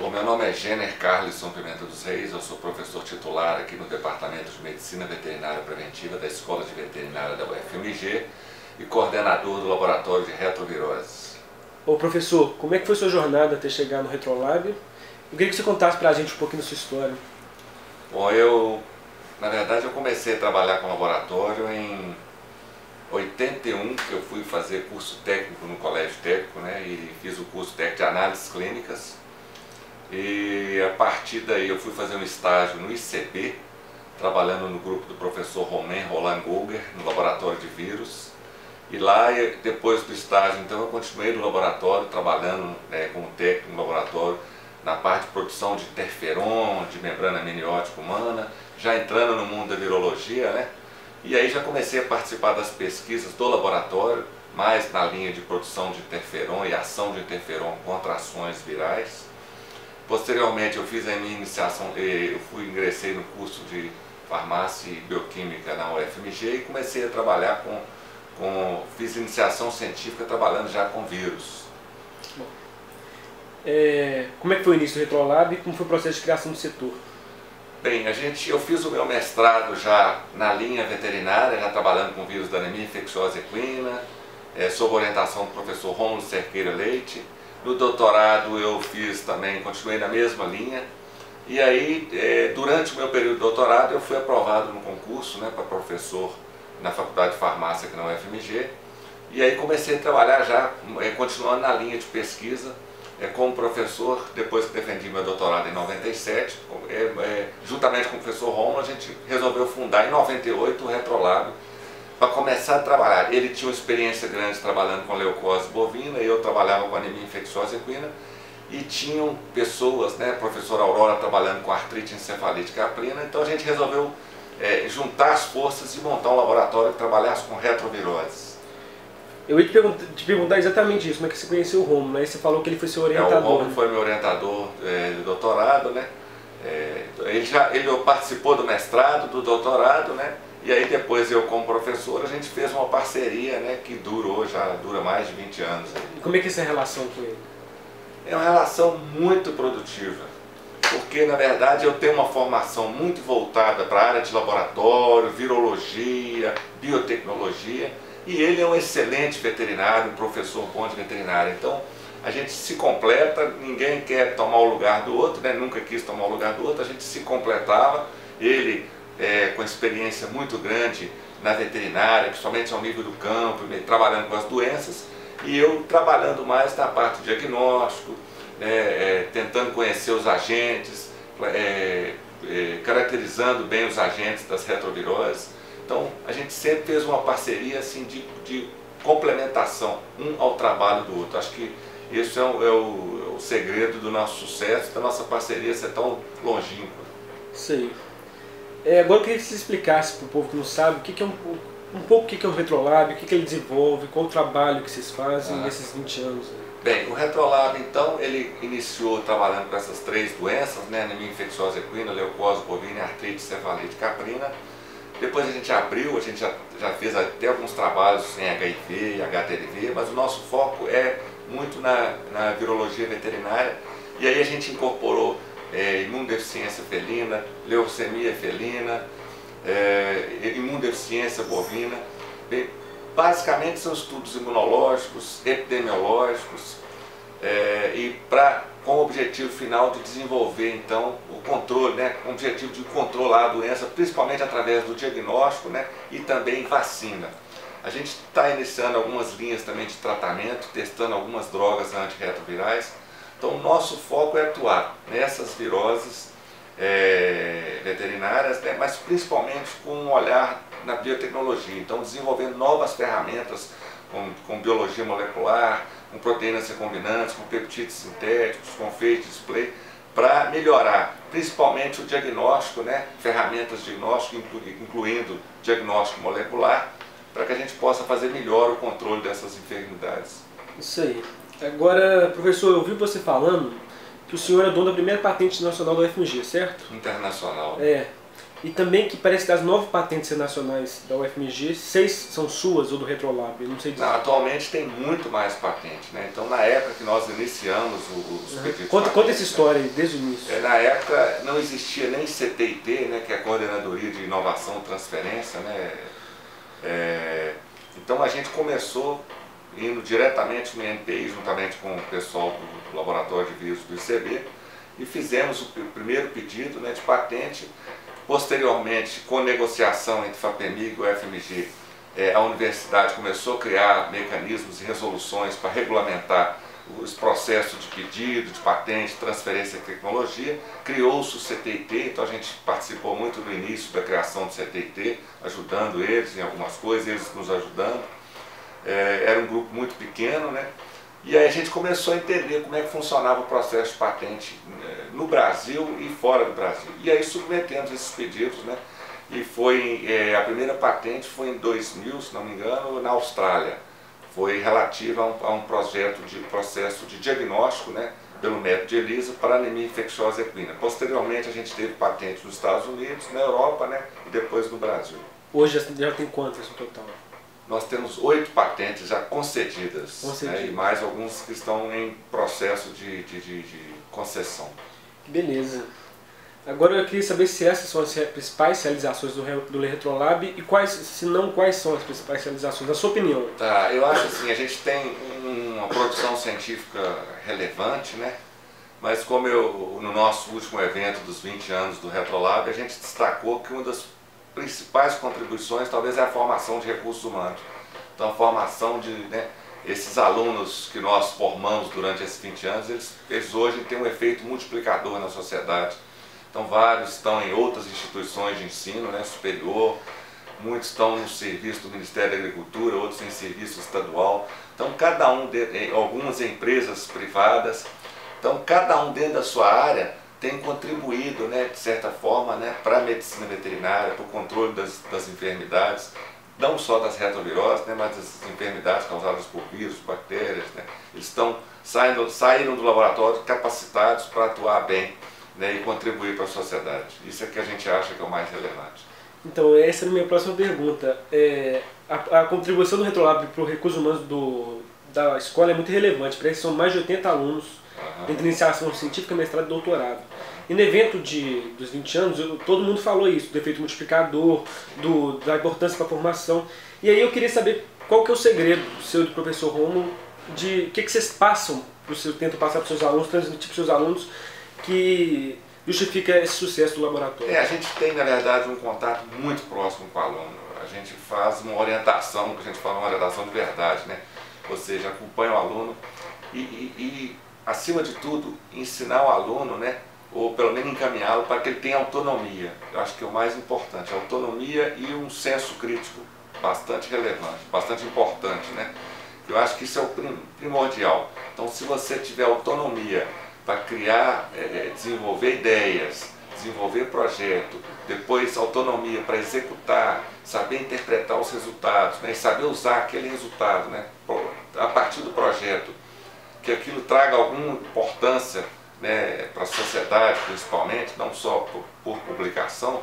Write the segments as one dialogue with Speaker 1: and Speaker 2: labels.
Speaker 1: Bom, meu nome é Jenner Carlisson Pimenta dos Reis, eu sou professor titular aqui no Departamento de Medicina Veterinária Preventiva da Escola de Veterinária da UFMG e coordenador do Laboratório de Retroviroses.
Speaker 2: Ô professor, como é que foi sua jornada até chegar no Retrolab? Eu queria que você contasse pra gente um pouquinho da sua história.
Speaker 1: Bom, na verdade, eu comecei a trabalhar com laboratório em 81, que eu fui fazer curso técnico no colégio técnico, né, e fiz o curso técnico de análises clínicas. E a partir daí eu fui fazer um estágio no ICB, trabalhando no grupo do professor Roland Gogger, no laboratório de vírus. E lá, depois do estágio, então, eu continuei no laboratório, trabalhando como técnico no laboratório, na parte de produção de interferon, de membrana amniótica humana, já entrando no mundo da virologia, né? E aí já comecei a participar das pesquisas do laboratório, mais na linha de produção de interferon e ação de interferon contra ações virais. Posteriormente eu fiz a minha iniciação, ingressei no curso de farmácia e bioquímica na UFMG e comecei a trabalhar fiz iniciação científica trabalhando já com vírus.
Speaker 2: Bom, como é que foi o início do Retrolab e como foi o processo de criação do setor?
Speaker 1: Bem, eu fiz o meu mestrado já na linha veterinária, já trabalhando com vírus da anemia infecciosa equina, sob orientação do professor Rômulo Cerqueira Leite. No doutorado eu continuei na mesma linha. E aí, durante o meu período de doutorado, eu fui aprovado no concurso, né, para professor na Faculdade de Farmácia aqui na UFMG. E aí comecei a trabalhar já, continuando na linha de pesquisa, como professor, depois que defendi meu doutorado em 97, juntamente com o professor Romulo, a gente resolveu fundar em 98 o Retrolab, para começar a trabalhar. Ele tinha uma experiência grande trabalhando com leucose bovina e eu trabalhava com anemia infecciosa equina, e tinham pessoas, né, a professora Aurora trabalhando com artrite encefalítica caprina, então a gente resolveu juntar as forças e montar um laboratório que trabalhasse com retroviroses.
Speaker 2: Eu ia te perguntar exatamente isso, como é que você conheceu o Rômulo, né? Você falou que ele foi seu orientador.
Speaker 1: O Rômulo foi meu orientador do doutorado, né? Ele participou do mestrado, do doutorado, né? E aí depois eu como professor, a gente fez uma parceria, né, que já dura mais de 20 anos.
Speaker 2: E como é que é essa relação com ele?
Speaker 1: É uma relação muito produtiva, porque na verdade eu tenho uma formação muito voltada para a área de laboratório, virologia, biotecnologia, e ele é um excelente veterinário, um professor bom de veterinária. Então a gente se completa, ninguém quer tomar o lugar do outro, né? Nunca quis tomar o lugar do outro, a gente se completava. Ele com experiência muito grande na veterinária, principalmente ao nível do campo, trabalhando com as doenças, e eu trabalhando mais na parte de diagnóstico, tentando conhecer os agentes, caracterizando bem os agentes das retroviroses. Então a gente sempre fez uma parceria assim, de complementação, um ao trabalho do outro. Acho que isso é o segredo do nosso sucesso, da nossa parceria ser tão longínqua.
Speaker 2: Sim. Agora eu queria que você explicasse para o povo que não sabe um pouco o que é o Retrolab, o que ele desenvolve, qual o trabalho que vocês fazem nesses 20 anos.
Speaker 1: Bem, o Retrolab então, ele iniciou trabalhando com essas três doenças, né, anemia infecciosa equina, leucose bovina e artrite encefalítica caprina. Depois a gente abriu, a gente já fez até alguns trabalhos em HIV e HTLV, mas o nosso foco é muito na virologia veterinária, e aí a gente incorporou imunodeficiência felina, leucemia felina, imunodeficiência bovina. Bem, basicamente são estudos imunológicos, epidemiológicos, com o objetivo final de desenvolver então o controle, né, com o objetivo de controlar a doença, principalmente através do diagnóstico, né, e também vacina. A gente está iniciando algumas linhas também de tratamento, testando algumas drogas antirretrovirais. Então o nosso foco é atuar nessas viroses veterinárias, né, mas principalmente com um olhar na biotecnologia. Então desenvolvendo novas ferramentas com biologia molecular, com proteínas recombinantes, com peptídeos sintéticos, com phage display, para melhorar principalmente o diagnóstico, né, ferramentas de diagnóstico, incluindo diagnóstico molecular, para que a gente possa fazer melhor o controle dessas enfermidades.
Speaker 2: Isso aí. Agora, professor, eu ouvi você falando que o senhor é dono da primeira patente nacional da UFMG, certo?
Speaker 1: Internacional.
Speaker 2: E também que parece que das 9 patentes nacionais da UFMG, 6 são suas ou do Retrolab, eu não sei dizer.
Speaker 1: Não, atualmente tem muito mais patentes, né? Então na época que nós iniciamos os pedidos
Speaker 2: Conta essa história aí, desde o início.
Speaker 1: na época não existia nem CTIT, né, que é a Coordenadoria de Inovação e Transferência, né? Então a gente começou indo diretamente no INPI, juntamente com o pessoal do Laboratório de Vírus do ICB, e fizemos o primeiro pedido, né, de patente. Posteriormente, com negociação entre FAPEMIG e o FMG, a universidade começou a criar mecanismos e resoluções para regulamentar os processos de pedido, de patente, transferência de tecnologia. Criou-se o CTIT, então a gente participou muito no início da criação do CTIT, ajudando eles em algumas coisas, eles nos ajudando. Era um grupo muito pequeno, né? E aí a gente começou a entender como é que funcionava o processo de patente no Brasil e fora do Brasil. E aí submetemos esses pedidos, né? E a primeira patente foi em 2000, se não me engano, na Austrália. Foi relativa a um processo de diagnóstico, né, pelo método de ELISA para anemia infecciosa equina. Posteriormente a gente teve patente nos Estados Unidos, na Europa, né, e depois no Brasil.
Speaker 2: Hoje já tem quantas no total?
Speaker 1: Nós temos 8 patentes já concedidas. Né, e mais alguns que estão em processo de concessão.
Speaker 2: Beleza. Agora eu queria saber se essas são as principais realizações do Retrolab e quais, se não, quais são as principais realizações, na sua opinião.
Speaker 1: Tá, eu acho assim, a gente tem uma produção científica relevante, né? Mas como no nosso último evento dos 20 anos do Retrolab, a gente destacou que uma das principais contribuições talvez é a formação de recursos humanos. Então a formação de, né, esses alunos que nós formamos durante esses 20 anos, eles hoje têm um efeito multiplicador na sociedade. Então vários estão em outras instituições de ensino, né, superior, muitos estão no serviço do Ministério da Agricultura, outros em serviço estadual. Então cada um, algumas empresas privadas, então cada um dentro da sua área tem contribuído, né, de certa forma, né, para a medicina veterinária, para o controle das enfermidades, não só das retroviroses, né, mas das enfermidades causadas por vírus, bactérias. Né. Eles saíram do laboratório capacitados para atuar bem, né, e contribuir para a sociedade. Isso é que a gente acha que é o mais relevante.
Speaker 2: Então, essa é a minha próxima pergunta. A contribuição do Retrolab para o recurso humano da escola é muito relevante. Para isso são mais de 80 alunos, entre iniciação científica, mestrado e doutorado. E no evento dos 20 anos, todo mundo falou isso, do efeito multiplicador, da importância para a formação. E aí eu queria saber qual que é o segredo seu e do professor Rômulo, de o que vocês tentam passar para os seus alunos, transmitir para os seus alunos, que justifica esse sucesso do laboratório.
Speaker 1: A gente tem, na verdade, um contato muito próximo com o aluno. A gente faz uma orientação, que a gente fala uma orientação de verdade, né? Ou seja, acompanha o aluno e acima de tudo, ensinar o aluno, né? Ou pelo menos encaminhá-lo para que ele tenha autonomia. Eu acho que é o mais importante, a autonomia e um senso crítico bastante relevante, bastante importante, né? Eu acho que isso é o primordial. Então, se você tiver autonomia para criar, desenvolver ideias, desenvolver projeto, depois autonomia para executar, saber interpretar os resultados, né, e saber usar aquele resultado, né, a partir do projeto, que aquilo traga alguma importância, né, para a sociedade principalmente, não só por publicação.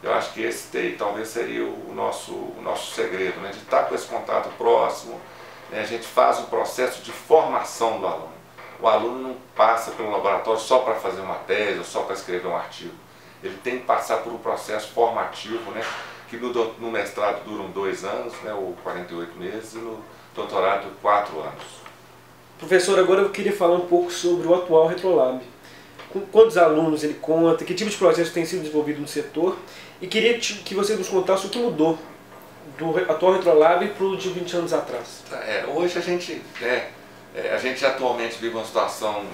Speaker 1: Eu acho que esse talvez seria o nosso segredo, né, de estar com esse contato próximo, né, a gente faz um processo de formação do aluno. O aluno não passa pelo laboratório só para fazer uma tese ou só para escrever um artigo. Ele tem que passar por um processo formativo, né, que no mestrado duram 2 anos, né, ou 48 meses, e no doutorado 4 anos.
Speaker 2: Professor, agora eu queria falar um pouco sobre o atual Retrolab. Com quantos alunos ele conta, que tipo de projetos tem sido desenvolvido no setor, e queria que você nos contasse o que mudou do atual Retrolab para o de 20 anos atrás.
Speaker 1: Hoje a gente atualmente vive uma situação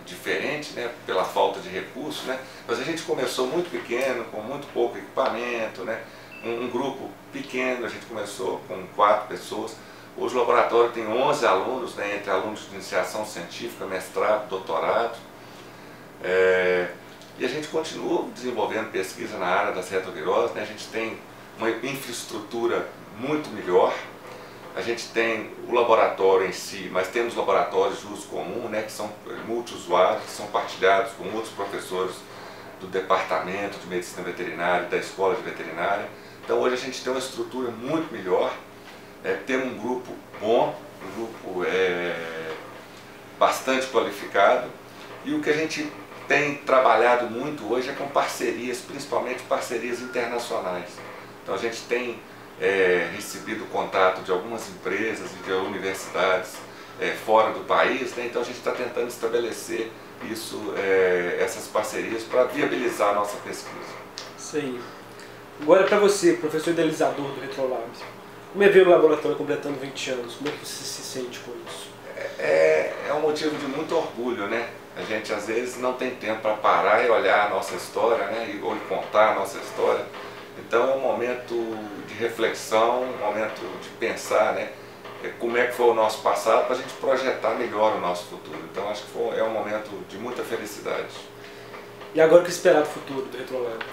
Speaker 1: diferente, né, pela falta de recursos, né, mas a gente começou muito pequeno, com muito pouco equipamento, né, um grupo pequeno, a gente começou com 4 pessoas. Hoje o laboratório tem 11 alunos, né, entre alunos de iniciação científica, mestrado, doutorado, e a gente continua desenvolvendo pesquisa na área das retroviroses, né, a gente tem uma infraestrutura muito melhor. A gente tem o laboratório em si, mas temos laboratórios de uso comum, né, que são multiusuários, que são partilhados com outros professores do departamento de medicina veterinária, da escola de veterinária. Então hoje a gente tem uma estrutura muito melhor, temos um grupo bom, um grupo bastante qualificado, e o que a gente tem trabalhado muito hoje é com parcerias, principalmente parcerias internacionais. Então a gente tem recebido contato de algumas empresas e de universidades fora do país, né? Então a gente está tentando estabelecer essas parcerias para viabilizar a nossa pesquisa.
Speaker 2: Sim. Agora para você, professor idealizador do Retrolab, como é ver o laboratório completando 20 anos? Como é que você se sente com isso?
Speaker 1: É um motivo de muito orgulho, né? A gente às vezes não tem tempo para parar e olhar a nossa história, né? Ou contar a nossa história. Então é um momento de reflexão, um momento de pensar, né? Como é que foi o nosso passado para a gente projetar melhor o nosso futuro. Então acho que é um momento de muita felicidade.
Speaker 2: E agora o que esperar do futuro do Retrolab?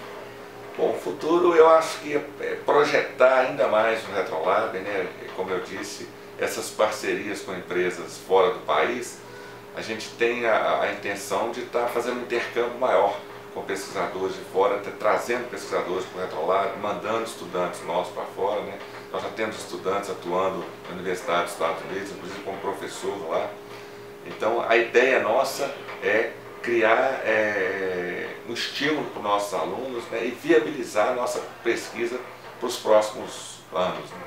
Speaker 1: Bom, o futuro eu acho que é projetar ainda mais o Retrolab, né? Como eu disse, essas parcerias com empresas fora do país, a gente tem a intenção de estar fazendo um intercâmbio maior com pesquisadores de fora, trazendo pesquisadores para o Retrolab, mandando estudantes nossos para fora, né? Nós já temos estudantes atuando na Universidade dos Estados Unidos, inclusive como professor lá. Então a ideia nossa é criar um estímulo para os nossos alunos, né, e viabilizar a nossa pesquisa para os próximos anos, né?